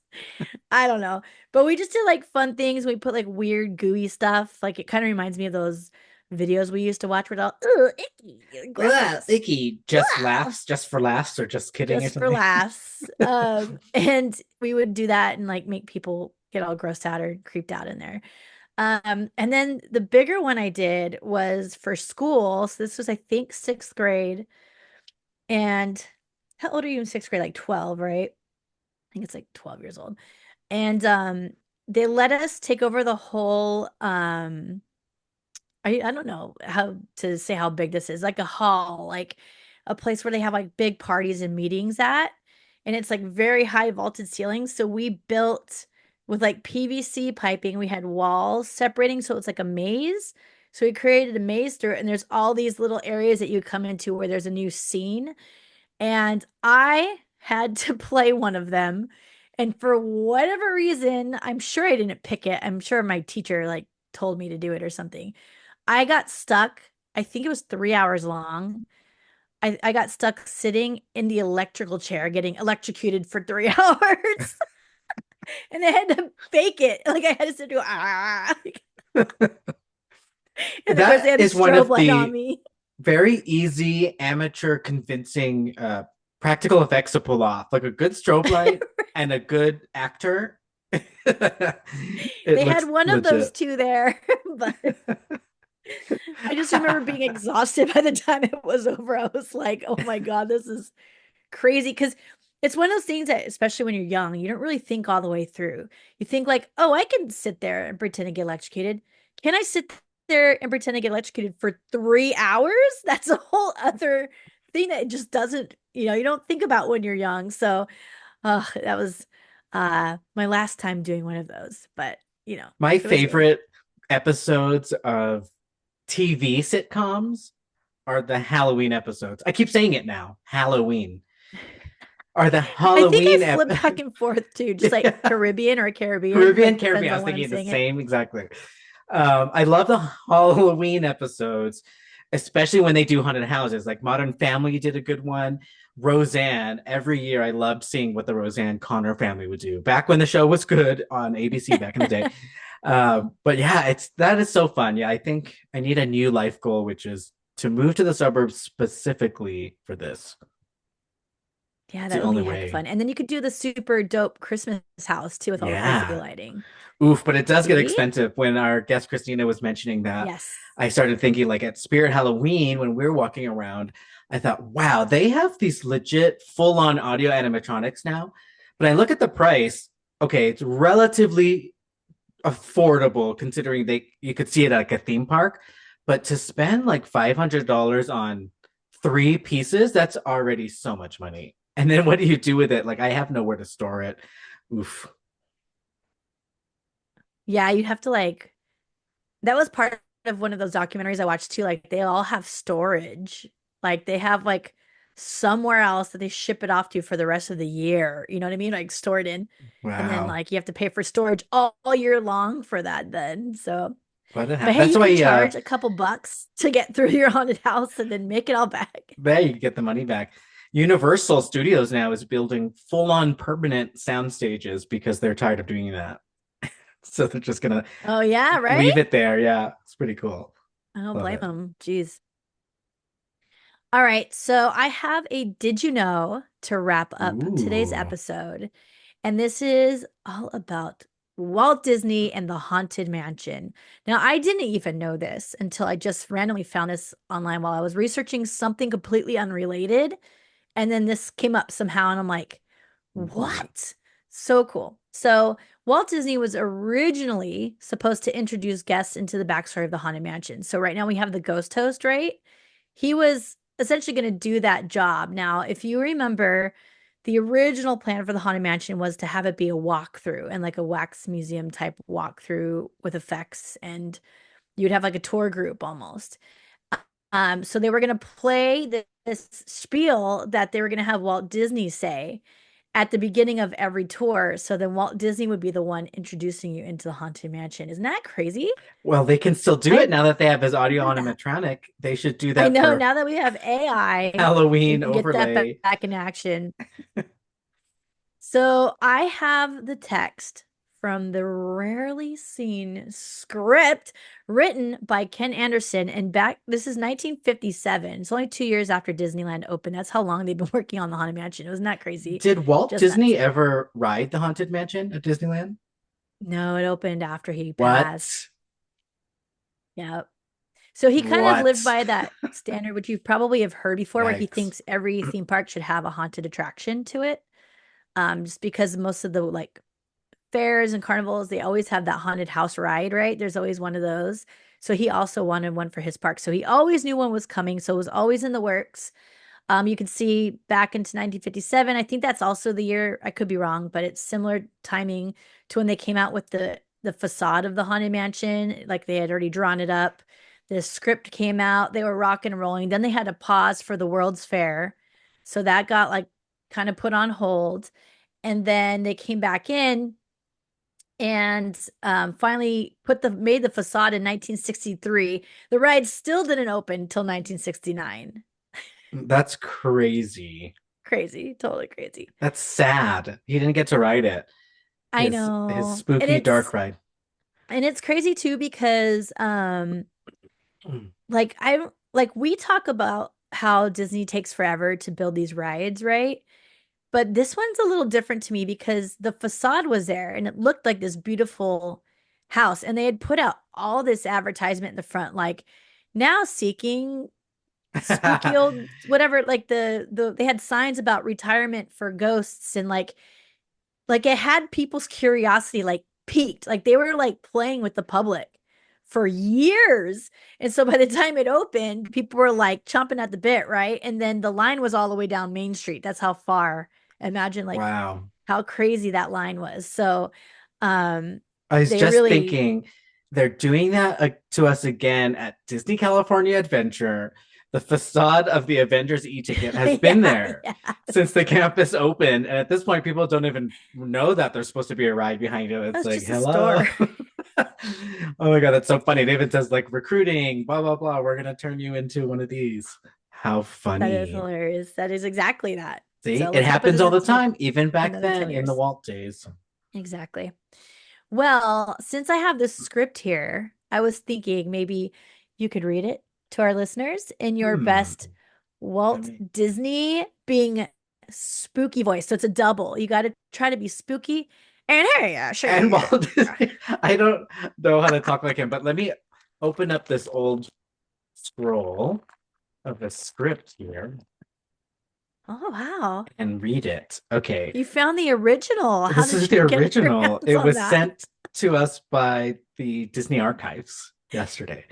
I don't know. But we just did like fun things. We put like weird gooey stuff. Like it kind of reminds me of those videos we used to watch where all, ugh, icky, Ugh, gross. icky. Just laughs, just for laughs, or just kidding or Just for something. laughs. And we would do that and like make people get all grossed out or creeped out in there. And then the bigger one I did was for school. So this was, I think, sixth grade. And how old are you in sixth grade? Like 12, right? I think it's like 12 years old. And they let us take over the whole I don't know how to say how big this is, like a hall, like a place where they have like big parties and meetings at. And it's like very high vaulted ceilings. So we built with like PVC piping, we had walls separating. So it's like a maze. So we created a maze through it. And there's all these little areas that you come into where there's a new scene. And I had to play one of them. And for whatever reason, I'm sure I didn't pick it. I'm sure my teacher like told me to do it or something. I got stuck. I think it was 3 hours long. I got stuck sitting in the electrical chair getting electrocuted for 3 hours. And I had to fake it. Like I had to sit do ah. And of course they That had a is one strobe of light on the me. very easy, amateur, convincing practical effects to pull off. Like a good strobe light and a good actor. It They looks had one of those legit. two there, but I just remember being exhausted by the time it was over. I was like, oh my God, this is crazy. Because it's one of those things that, especially when you're young, you don't really think all the way through. You think, like, oh, I can sit there and pretend to get electrocuted. Can I sit there and pretend to get electrocuted for 3 hours? That's a whole other thing that just doesn't, you don't think about when you're young. So, that was my last time doing one of those. But, My it was really favorite episodes of TV sitcoms are the Halloween episodes. I keep saying it now. Halloween. Are the I think I Halloween flip back and forth too, just like Caribbean or Caribbean, Caribbean, like depends Caribbean. I was on when I'm thinking the saying it. same exactly. I love the Halloween episodes, especially when they do haunted houses. Like Modern Family did a good one. Roseanne, every year I loved seeing what the Roseanne Connor family would do back when the show was good on ABC back in the day. But yeah, that is so fun. Yeah, I think I need a new life goal, which is to move to the suburbs specifically for this. Yeah, It's the that would only be heck way. fun. And then you could do the super dope Christmas house too with all the crazy Yeah. lighting. Oof, but it does get See? expensive. When our guest Christina was mentioning that, Yes. I started thinking like at Spirit Halloween when we were walking around, I thought, wow, they have these legit full-on audio animatronics now. But I look at the price, okay, it's relatively affordable considering you could see it at like a theme park. But to spend like $500 on three pieces, that's already so much money. And then what do you do with it? Like I have nowhere to store it. Oof. Yeah, you'd have to like, that was part of one of those documentaries I watched too. Like they all have storage. Like they have like somewhere else that they ship it off to for the rest of the year. You know what I mean? Like stored in. And then Wow. like you have to pay for storage all year long for that then. So, but hey, That's you can why charge a couple bucks to get through your haunted house and then make it all back. there you get the money back. Universal Studios now is building full-on permanent sound stages because they're tired of doing that. So they're just gonna Oh yeah, right? leave it there. Yeah, it's pretty cool. I don't Love blame it. them. Jeez. All right, so I have a did you know to wrap up today's Ooh. episode. And this is all about Walt Disney and the Haunted Mansion. Now, I didn't even know this until I just randomly found this online while I was researching something completely unrelated. And then this came up somehow, and I'm like, what? So cool. So, Walt Disney was originally supposed to introduce guests into the backstory of the Haunted Mansion. So, right now we have the ghost host, right? He was essentially going to do that job. Now, if you remember, the original plan for the Haunted Mansion was to have it be a walkthrough and like a wax museum type walkthrough with effects, and you'd have like a tour group almost. So they were going to play this spiel that they were going to have Walt Disney say at the beginning of every tour. So then Walt Disney would be the one introducing you into the Haunted Mansion. Isn't that crazy? Well, they can still do it I now that they have his audio love that. animatronic. They should do I that know for now that we have AI, we Halloween can get that overlay. back in action. So I have the text from the rarely seen script written by Ken Anderson. And back, this is 1957. It's only 2 years after Disneyland opened. That's how long they've been working on the Haunted Mansion. Wasn't that crazy? Did Walt Just nuts. Disney ever ride the Haunted Mansion at Disneyland? No, it opened after he passed. What? Yep. So he kind of lived What? by that standard, which you probably have heard before, where he Yikes. thinks every theme park should have a haunted attraction to it. Just because most of the like fairs and carnivals, they always have that haunted house ride, right? There's always one of those. So he also wanted one for his park. So he always knew one was coming. So it was always in the works. You can see back into 1957. I think that's also the year, I could be wrong, but it's similar timing to when they came out with the facade of the Haunted Mansion. Like they had already drawn it up. The script came out, they were rocking and rolling. Then they had to pause for the World's Fair. So that got like kind of put on hold. And then they came back in and finally made the facade in 1963. The ride still didn't open until 1969. That's crazy. Crazy, totally crazy. That's sad. He didn't get to ride it. I His know. And spooky dark it's ride. and it's crazy too because like we talk about how Disney takes forever to build these rides, right? But this one's a little different to me because the facade was there and it looked like this beautiful house, and they had put out all this advertisement in the front like now seeking spooky old whatever, like they had signs about retirement for ghosts, and like it had people's curiosity like peaked. Like they were like playing with the public for years. And so by the time it opened, people were like chomping at the bit, right? And then the line was all the way down Main Street. That's how far. Imagine like Wow. how crazy that line was. So um I was they just really thinking they're doing that to us again at Disney California Adventure. The facade of the Avengers e-ticket has been yeah, there yeah. since the campus opened. And at this point, people don't even know that there's supposed to be a ride behind it. It's That's like, just a hello. store. Oh my God, that's so funny. It even says like recruiting, blah, blah, blah. We're going to turn you into one of these. How That is funny. hilarious. That is exactly that. See, So it let's hope it happens all the doesn't take time, even back another 10 then in the years. Walt days. Exactly. Well, since I have this script here, I was thinking maybe you could read it to our listeners in your Hmm. best Walt Disney being spooky voice. So it's a double. You got to try to be spooky. And hey, sure. And Walt Disney, I don't know how to talk like him, but let me open up this old scroll of a script here Oh, wow. and read it. Okay. You found the original. How This did is the you get your original. hands It on was that? sent to us by the Disney Archives yesterday.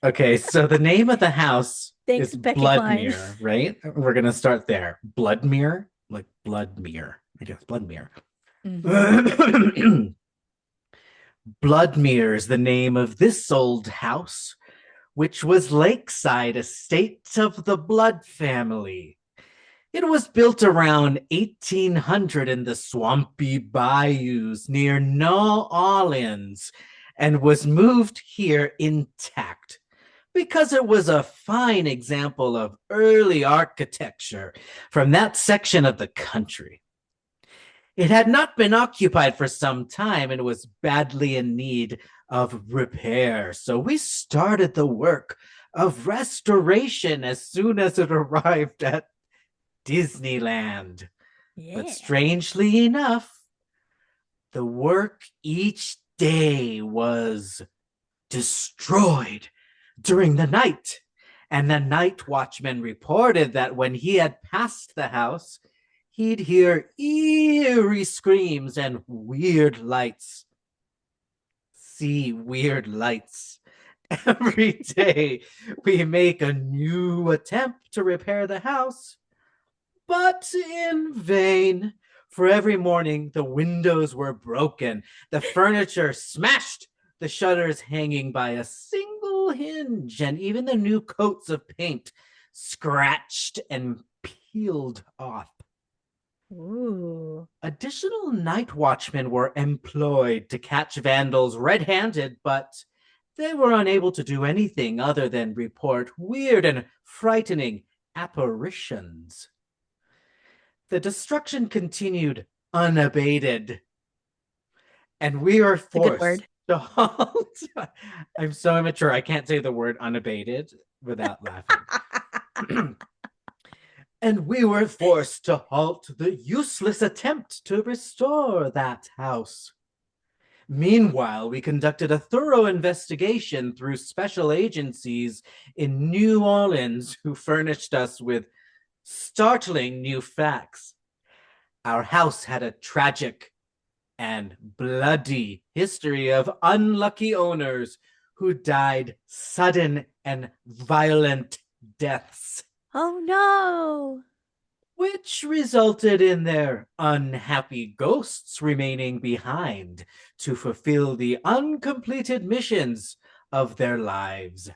Okay, so the name of the house Thanks, is Becky Klein. Bloodmere, right? We're gonna start there. Bloodmere, like Bloodmere. I guess Bloodmere. Mhm. Bloodmere is the name of this old house, which was lakeside estate of the Blood family. It was built around 1800 in the swampy bayous near New Orleans and was moved here intact because it was a fine example of early architecture from that section of the country. It had not been occupied for some time and was badly in need of repair, so we started the work of restoration as soon as it arrived at Disneyland. Yeah. But strangely enough, The work each day was destroyed during the night. And the night watchman reported that when he had passed the house, he'd hear eerie screams and weird lights. See weird lights. Every day we make a new attempt to repair the house, but in vain. For every morning, the windows were broken, the furniture smashed, the shutters hanging by a single hinge, and even the new coats of paint scratched and peeled off. Ooh. Additional night watchmen were employed to catch vandals red handed, but they were unable to do anything other than report weird and frightening apparitions. The destruction continued unabated, and we are It's a good forced word. to halt. I'm so immature, I can't say the word unabated without laughing. And we were forced to halt the useless attempt to restore that house. Meanwhile, we conducted a thorough investigation through special agencies in New Orleans who furnished us with startling new facts. Our house had a tragic and bloody history of unlucky owners who died sudden and violent deaths, Oh no. which resulted in their unhappy ghosts remaining behind to fulfill the uncompleted missions of their lives.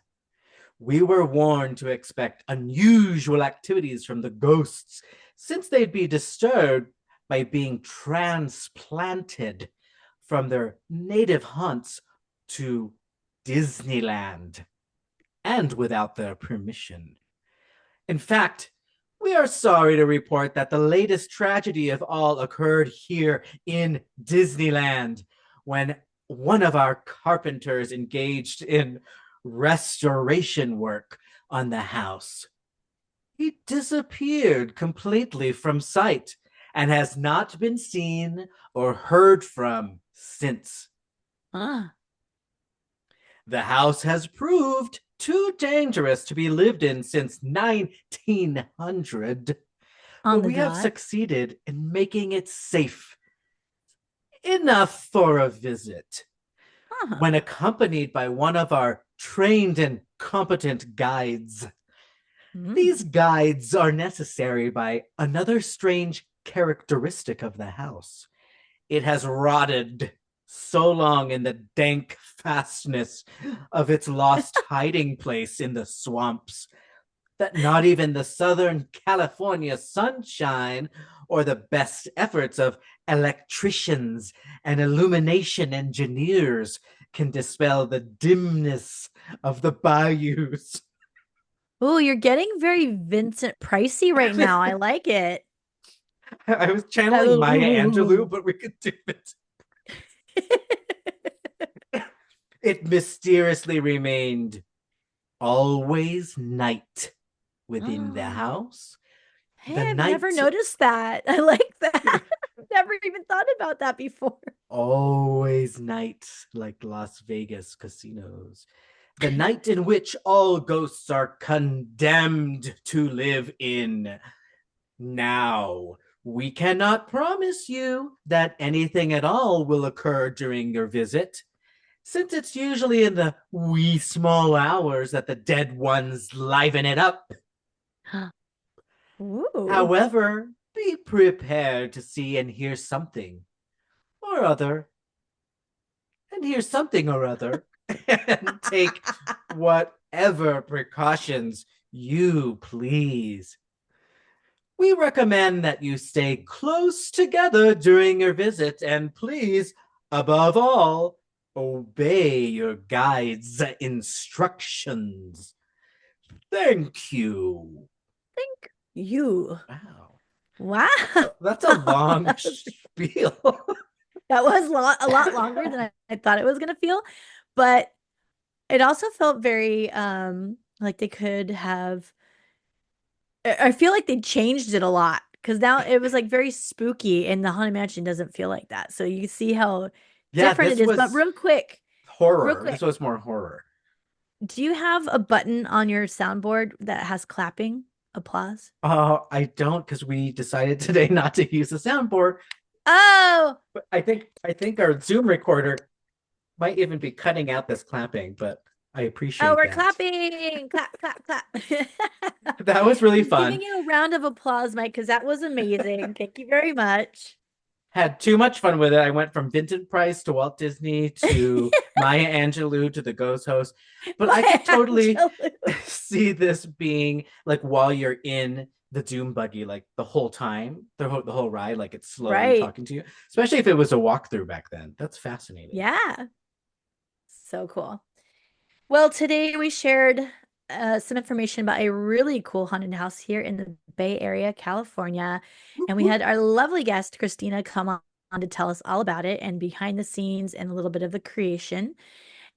We were warned to expect unusual activities from the ghosts, since they'd be disturbed by being transplanted from their native haunts to Disneyland, and without their permission. In fact, we are sorry to report that the latest tragedy of all occurred here in Disneyland when one of our carpenters engaged in restoration work on the house. He disappeared completely from sight and has not been seen or heard from since. Ah, The house has proved too dangerous to be lived in since 1900, on but the we have dot. succeeded in making it safe enough for a visit. Huh. When accompanied by one of our trained and competent guides, these Mm. guides are necessary by another strange characteristic of the house. It has rotted so long in the dank fastness of its lost hiding place in the swamps that not even the Southern California sunshine or the best efforts of electricians and illumination engineers can dispel the dimness of the bayous. Oh, you're getting very Vincent Pricey right now. I like it. I was channeling Maya Angelou, Oh. but we could do it. It mysteriously remained always night within the house. Hey, The I've never night noticed that. I like that. Never even thought about that before. always night, like Las Vegas casinos. The night in which all ghosts are condemned to live in. Now, we cannot promise you that anything at all will occur during your visit, since it's usually in the wee small hours that the dead ones liven it up. Ooh. However, be prepared to see and hear something or other, and hear something or other, and take whatever precautions you please. We recommend that you stay close together during your visit, and please, above all, obey your guide's instructions. Thank you. Thank you. Wow. Wow. That's a long spiel. That was a lot longer than I thought it was gonna feel, but it also felt very like they could have I feel like they changed it a lot because now it was like very spooky, and the Haunted Mansion doesn't feel like that. So you see how Yeah, different it this is. But was real horror. This quick, was more horror. do you have a button on your soundboard that has clapping applause? Oh, I don't because we decided today not to use the soundboard. Oh, But I think our Zoom recorder might even be cutting out this clapping, but I oh, appreciate we're that. clapping. Clap, clap, clap. That was really I'm giving fun. you a round of applause, Mike, because that was amazing. Thank you very much. Had too much fun with it. I went from Vincent Price to Walt Disney to Maya Angelou to the Ghost Host. But I My could totally Angelou. see this being like while you're in the Doom buggy, like the whole time, the whole ride, like it's slowly Right. talking to you. Especially if it was a walkthrough back then. That's fascinating. Yeah. So cool. Well, today we shared some information about a really cool haunted house here in the Bay Area, California. Whoop, And we whoop. had our lovely guest, Christina, come on to tell us all about it and behind the scenes and a little bit of the creation.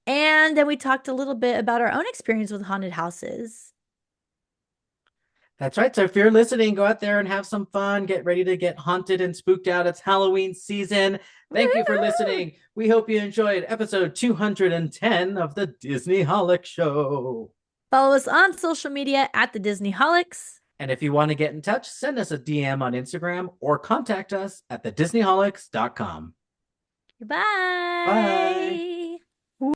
And then we talked a little bit about our own experience with haunted houses. That's right. So if you're listening, go out there and have some fun. Get ready to get haunted and spooked out. It's Halloween season. Thank you for Woo! listening. We hope you enjoyed episode 210 of the Disney Holic Show. Follow us on social media at the Disney Holics. And if you want to get in touch, send us a DM on Instagram or contact us at thedisneyholics.com. Goodbye. Bye.